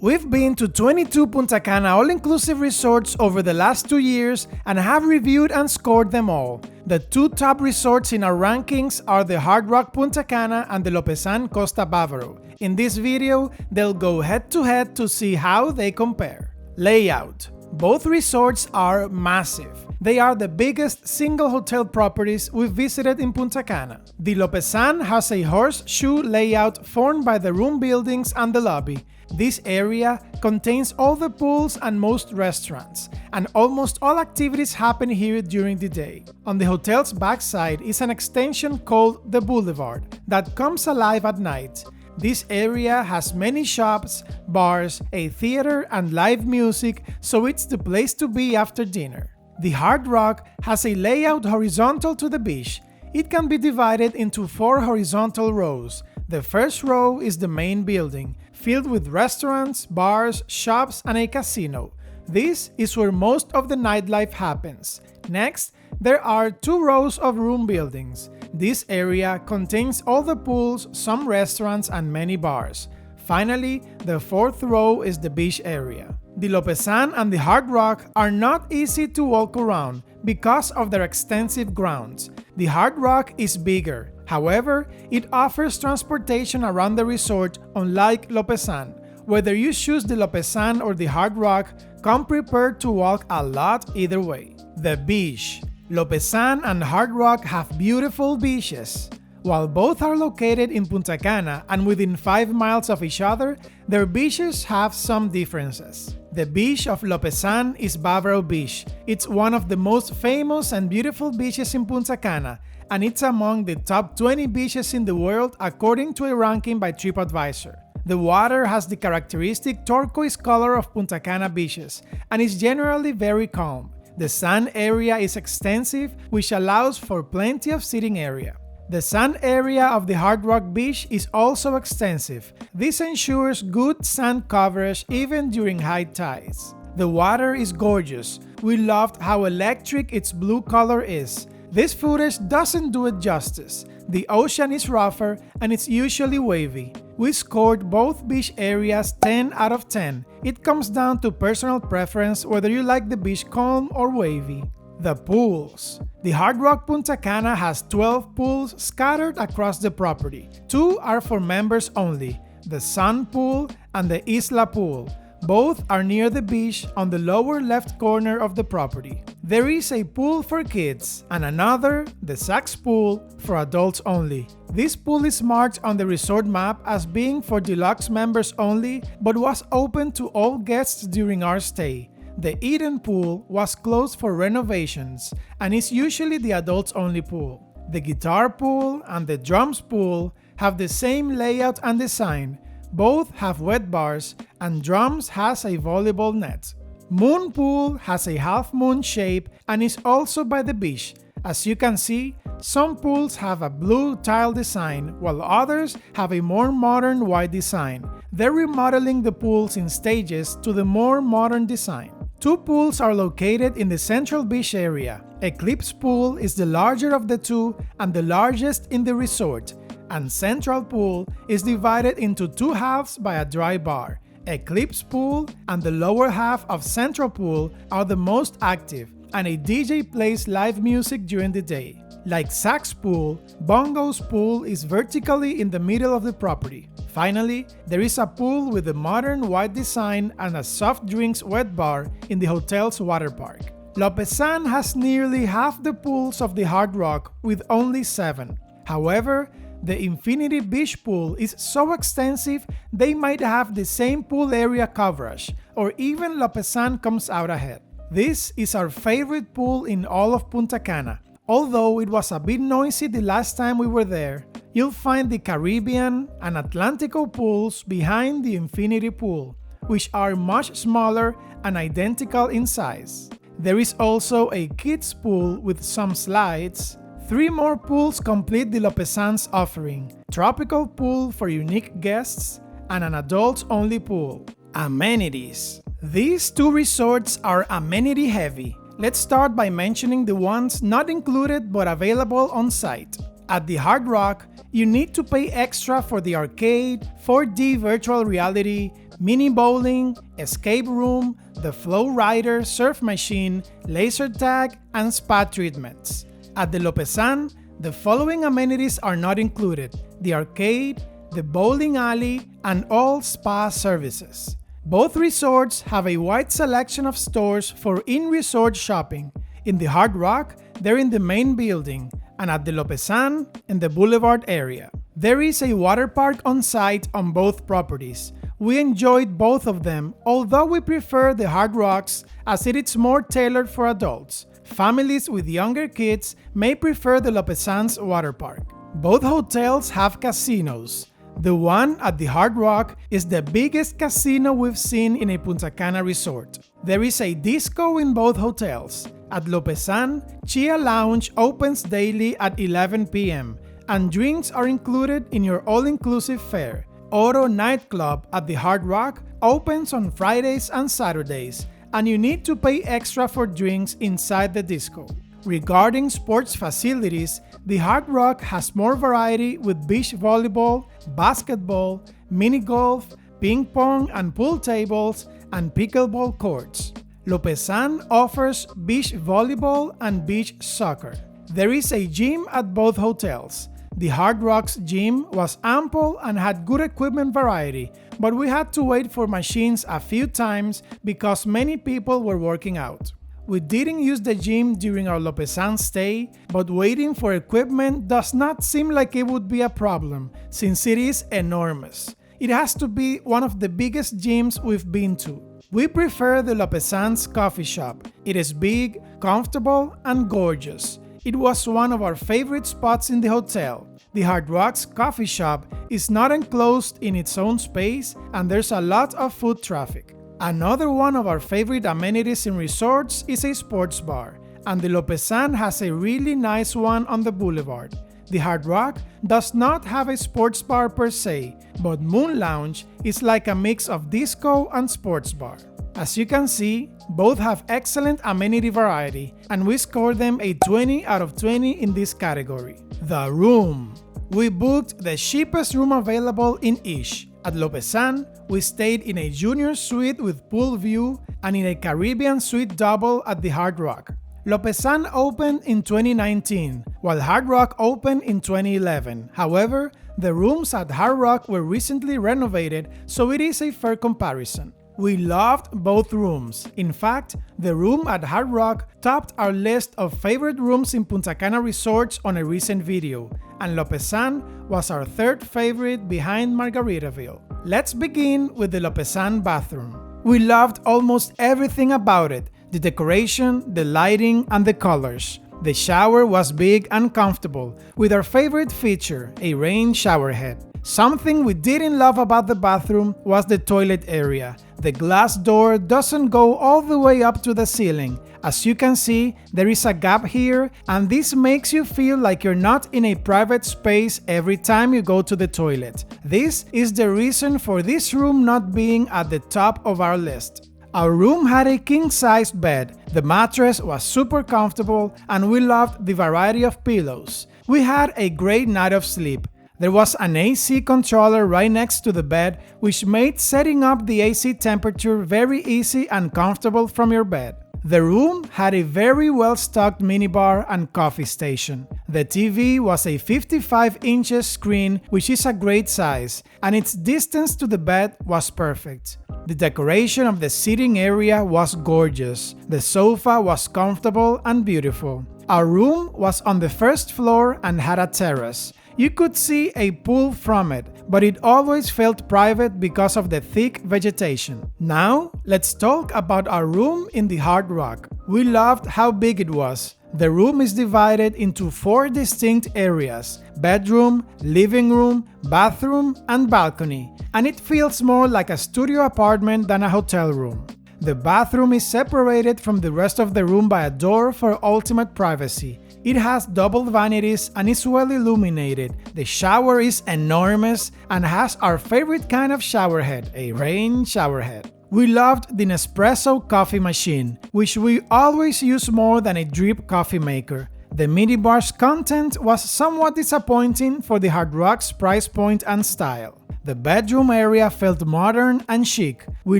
We've been to 22 Punta Cana all-inclusive resorts over the last 2 years and have reviewed and scored them all. The two top resorts in our rankings are the Hard Rock Punta Cana and the Lopesan Costa Bavaro. In this video, they'll go head-to-head to see how they compare. Layout. Both resorts are massive. They are the biggest single hotel properties we've visited in Punta Cana. The Lopesan has a horseshoe layout formed by the room buildings and the lobby. This area contains all the pools and most restaurants, and almost all activities happen here during the day. On the hotel's backside is an extension called the Boulevard that comes alive at night. This area has many shops, bars, a theater, and live music, so it's the place to be after dinner. The Hard Rock has a layout horizontal to the beach. It can be divided into 4 horizontal rows. The first row is the main building, filled with restaurants, bars, shops, and a casino. This is where most of the nightlife happens. Next, there are 2 rows of room buildings. This area contains all the pools, some restaurants, and many bars. Finally, the 4th row is the beach area. The Lopesan and the Hard Rock are not easy to walk around because of their extensive grounds. The Hard Rock is bigger. However, it offers transportation around the resort, unlike Lopesan. Whether you choose the Lopesan or the Hard Rock, come prepared to walk a lot either way. The beach. Lopesan and Hard Rock have beautiful beaches. While both are located in Punta Cana and within 5 miles of each other, their beaches have some differences. The beach of Lopesan is Bavaro Beach. It's one of the most famous and beautiful beaches in Punta Cana, and it's among the top 20 beaches in the world according to a ranking by TripAdvisor. The water has the characteristic turquoise color of Punta Cana beaches and is generally very calm. The sand area is extensive, which allows for plenty of sitting area. The sand area of the Hard Rock Beach is also extensive. This ensures good sand coverage even during high tides. The water is gorgeous. We loved how electric its blue color is. This footage doesn't do it justice. The ocean is rougher and it's usually wavy. We scored both beach areas 10 out of 10. It comes down to personal preference whether you like the beach calm or wavy. The pools. The Hard Rock Punta Cana has 12 pools scattered across the property. 2 are for members only, the Sun Pool and the Isla Pool. Both are near the beach on the lower left corner of the property. There is a pool for kids and another, the Sax Pool, for adults only. This pool is marked on the resort map as being for deluxe members only, but was open to all guests during our stay. The Eden Pool was closed for renovations and is usually the adults-only pool. The Guitar Pool and the Drums Pool have the same layout and design. Both have wet bars, and Drums has a volleyball net. Moon Pool has a half-moon shape and is also by the beach. As you can see, some pools have a blue tile design, while others have a more modern white design. They're remodeling the pools in stages to the more modern design. 2 pools are located in the central beach area. Eclipse Pool is the larger of the 2 and the largest in the resort, and Central Pool is divided into 2 halves by a dry bar. Eclipse Pool and the lower half of Central Pool are the most active, and a DJ plays live music during the day. Like Sax Pool, Bongo's Pool is vertically in the middle of the property. Finally, there is a pool with a modern white design and a soft drinks wet bar in the hotel's water park. Lopesan has nearly half the pools of the Hard Rock with only 7. However, the Infinity Beach Pool is so extensive they might have the same pool area coverage, or even Lopesan comes out ahead. This is our favorite pool in all of Punta Cana. Although it was a bit noisy the last time we were there, you'll find the Caribbean and Atlantico pools behind the Infinity Pool, which are much smaller and identical in size. There is also a kids pool with some slides. 3 more pools complete the Lopesan's offering: tropical pool for unique guests and an adults-only pool. Amenities. These 2 resorts are amenity heavy. Let's start by mentioning the ones not included but available on site. At the Hard Rock, you need to pay extra for the arcade, 4D virtual reality, mini bowling, escape room, the flow rider, surf machine, laser tag, and spa treatments. At the Lopesan, the following amenities are not included: the arcade, the bowling alley, and all spa services. Both resorts have a wide selection of stores for in-resort shopping. In the Hard Rock, they're in the main building, and at the Lopesan, in the Boulevard area. There is a water park on site on both properties. We enjoyed both of them, although we prefer the Hard Rocks as it is more tailored for adults. Families with younger kids may prefer the Lopesan's water park. Both hotels have casinos. The one at the Hard Rock is the biggest casino we've seen in a Punta Cana resort. There is a disco in both hotels. At Lopesan, Chia Lounge opens daily at 11 p.m. and drinks are included in your all-inclusive fare. Oro Nightclub at the Hard Rock opens on Fridays and Saturdays, and you need to pay extra for drinks inside the disco. Regarding sports facilities, the Hard Rock has more variety with beach volleyball, basketball, mini golf, ping pong and pool tables, and pickleball courts. Lopesan offers beach volleyball and beach soccer. There is a gym at both hotels. The Hard Rock's gym was ample and had good equipment variety, but we had to wait for machines a few times because many people were working out. We didn't use the gym during our Lopesan stay, but waiting for equipment does not seem like it would be a problem, since it is enormous. It has to be one of the biggest gyms we've been to. We prefer the Lopesan's coffee shop. It is big, comfortable, and gorgeous. It was one of our favorite spots in the hotel. The Hard Rock's coffee shop is not enclosed in its own space, and there's a lot of foot traffic. Another one of our favorite amenities in resorts is a sports bar, and the Lopesan has a really nice one on the boulevard. The Hard Rock does not have a sports bar per se, but Moon Lounge is like a mix of disco and sports bar. As you can see, both have excellent amenity variety, and we scored them a 20 out of 20 in this category. The room. We booked the cheapest room available in Ish. At Lopesan, we stayed in a junior suite with pool view and in a Caribbean suite double at the Hard Rock. Lopesan opened in 2019, while Hard Rock opened in 2011. However, the rooms at Hard Rock were recently renovated, so it is a fair comparison. We loved both rooms. In fact, the room at Hard Rock topped our list of favorite rooms in Punta Cana resorts on a recent video, and Lopesan was our third favorite behind Margaritaville. Let's begin with the Lopesan bathroom. We loved almost everything about it: the decoration, the lighting, and the colors. The shower was big and comfortable, with our favorite feature, a rain shower head. Something we didn't love about the bathroom was the toilet area. The glass door doesn't go all the way up to the ceiling. As you can see, there is a gap here, and this makes you feel like you're not in a private space every time you go to the toilet. This is the reason for this room not being at the top of our list. Our room had a king-sized bed. The mattress was super comfortable, and we loved the variety of pillows. We had a great night of sleep. There was an AC controller right next to the bed, which made setting up the AC temperature very easy and comfortable from your bed. The room had a very well-stocked minibar and coffee station. The TV was a 55-inch screen, which is a great size, and its distance to the bed was perfect. The decoration of the sitting area was gorgeous. The sofa was comfortable and beautiful. Our room was on the first floor and had a terrace. You could see a pool from it, but it always felt private because of the thick vegetation. Now, let's talk about our room in the Hard Rock. We loved how big it was. The room is divided into 4 distinct areas: bedroom, living room, bathroom, and balcony, and it feels more like a studio apartment than a hotel room. The bathroom is separated from the rest of the room by a door for ultimate privacy. It has double vanities and is well illuminated. The shower is enormous and has our favorite kind of shower head, a rain shower head. We loved the Nespresso coffee machine, which we always use more than a drip coffee maker. The minibar's content was somewhat disappointing for the Hard Rock's price point and style. The bedroom area felt modern and chic. We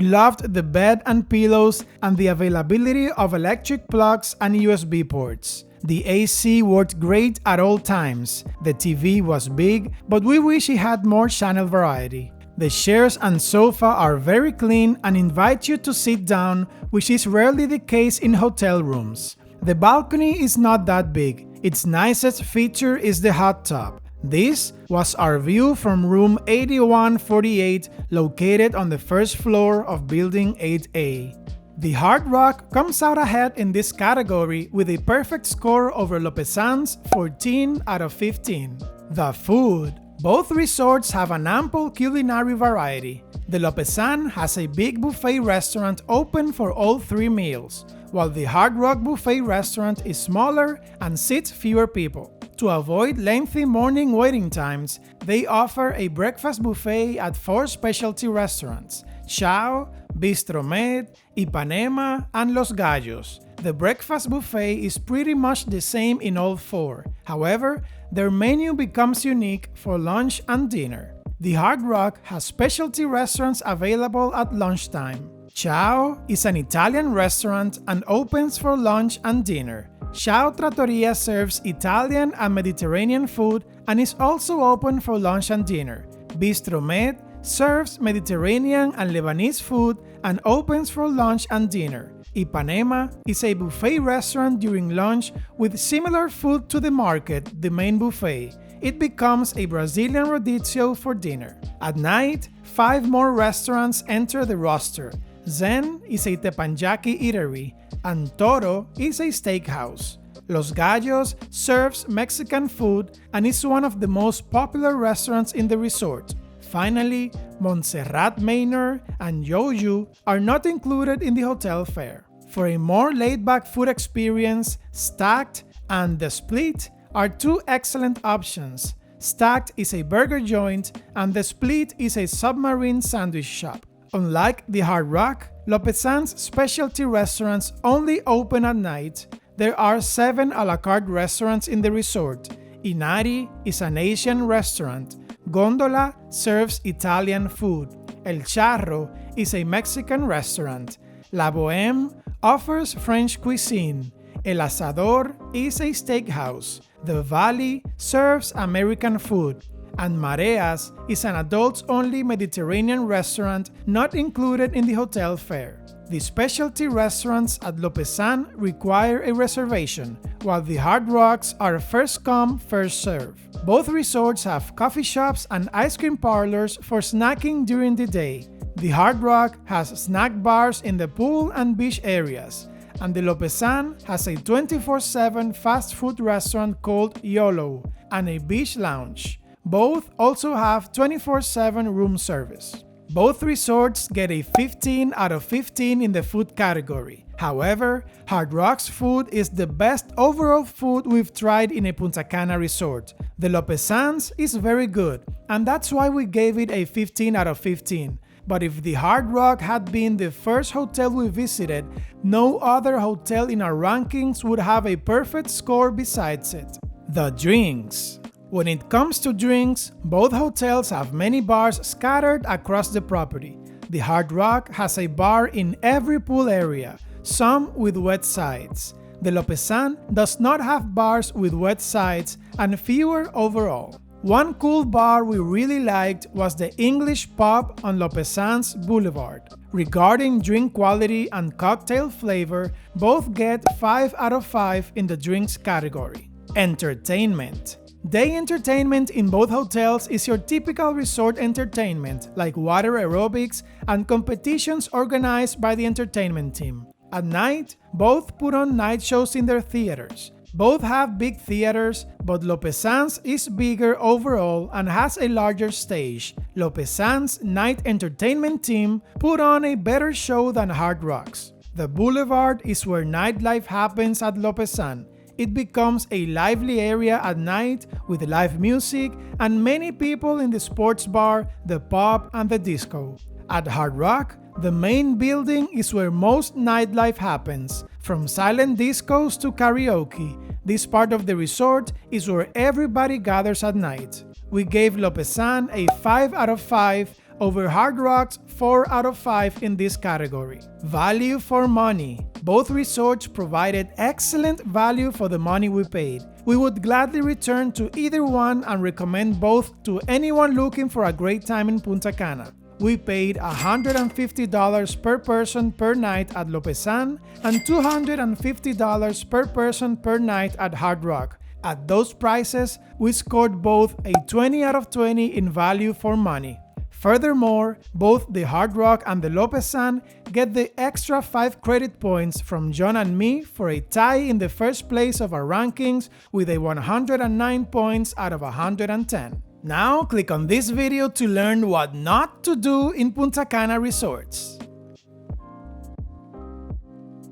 loved the bed and pillows and the availability of electric plugs and USB ports. The AC worked great at all times. The TV was big, but we wish it had more channel variety. The chairs and sofa are very clean and invite you to sit down, which is rarely the case in hotel rooms. The balcony is not that big. Its nicest feature is the hot tub. This was our view from room 8148, located on the first floor of building 8A. The Hard Rock comes out ahead in this category with a perfect score over Lopesan's 14 out of 15. The food. Both resorts have an ample culinary variety. The Lopesan has a big buffet restaurant open for all 3 meals, while the Hard Rock Buffet restaurant is smaller and seats fewer people. To avoid lengthy morning waiting times, they offer a breakfast buffet at 4 specialty restaurants: Chao, Bistro Med, Ipanema, and Los Gallos. The breakfast buffet is pretty much the same in all 4. However, their menu becomes unique for lunch and dinner. The Hard Rock has specialty restaurants available at lunchtime. Chao is an Italian restaurant and opens for lunch and dinner. Chao Trattoria serves Italian and Mediterranean food and is also open for lunch and dinner. Bistro Med serves Mediterranean and Lebanese food and opens for lunch and dinner. Ipanema is a buffet restaurant during lunch with similar food to the market, the main buffet. It becomes a Brazilian rodizio for dinner. At night, 5 more restaurants enter the roster. Zen is a teppanyaki eatery, and Toro is a steakhouse. Los Gallos serves Mexican food and is one of the most popular restaurants in the resort. Finally, Montserrat Manor and Yoju are not included in the hotel fare. For a more laid-back food experience, Stacked and The Split are 2 excellent options. Stacked is a burger joint and The Split is a submarine sandwich shop. Unlike the Hard Rock, Lopesan's specialty restaurants only open at night. There are 7 a la carte restaurants in the resort. Inari is an Asian restaurant. Gondola serves Italian food. El Charro is a Mexican restaurant. La Bohème offers French cuisine. El Asador is a steakhouse. The Valley serves American food. And Mareas is an adults-only Mediterranean restaurant not included in the hotel fare. The specialty restaurants at Lopesan require a reservation, while the Hard Rocks are first come, first serve. Both resorts have coffee shops and ice cream parlors for snacking during the day. The Hard Rock has snack bars in the pool and beach areas, and the Lopesan has a 24/7 fast food restaurant called YOLO and a beach lounge. Both also have 24/7 room service. Both resorts get a 15 out of 15 in the food category. However, Hard Rock's food is the best overall food we've tried in a Punta Cana resort. The Lopesan's is very good, and that's why we gave it a 15 out of 15. But if the Hard Rock had been the first hotel we visited, no other hotel in our rankings would have a perfect score besides it. The drinks. When it comes to drinks, both hotels have many bars scattered across the property. The Hard Rock has a bar in every pool area, some with wet sides. The Lopesan does not have bars with wet sides and fewer overall. One cool bar we really liked was the English pub on Lopesan's Boulevard. Regarding drink quality and cocktail flavor, both get 5 out of 5 in the drinks category. Entertainment. Day entertainment in both hotels is your typical resort entertainment, like water aerobics and competitions organized by the entertainment team. At night, both put on night shows in their theaters. Both have big theaters, but Lopesan's is bigger overall and has a larger stage. Lopesan's night entertainment team put on a better show than Hard Rock's. The Boulevard is where nightlife happens at Lopesan. It becomes a lively area at night with live music and many people in the sports bar, the pub, and the disco. At Hard Rock, the main building is where most nightlife happens, from silent discos to karaoke. This part of the resort is where everybody gathers at night. We gave Lopesan a 5 out of 5 over Hard Rock's 4 out of 5 in this category. Value for money. Both resorts provided excellent value for the money we paid. We would gladly return to either one and recommend both to anyone looking for a great time in Punta Cana. We paid $150 per person per night at Lopesan and $250 per person per night at Hard Rock. At those prices, we scored both a 20 out of 20 in value for money. Furthermore, both the Hard Rock and the Lopesan get the extra 5 credit points from John and me for a tie in the first place of our rankings with a 109 points out of 110. Now click on this video to learn what not to do in Punta Cana resorts.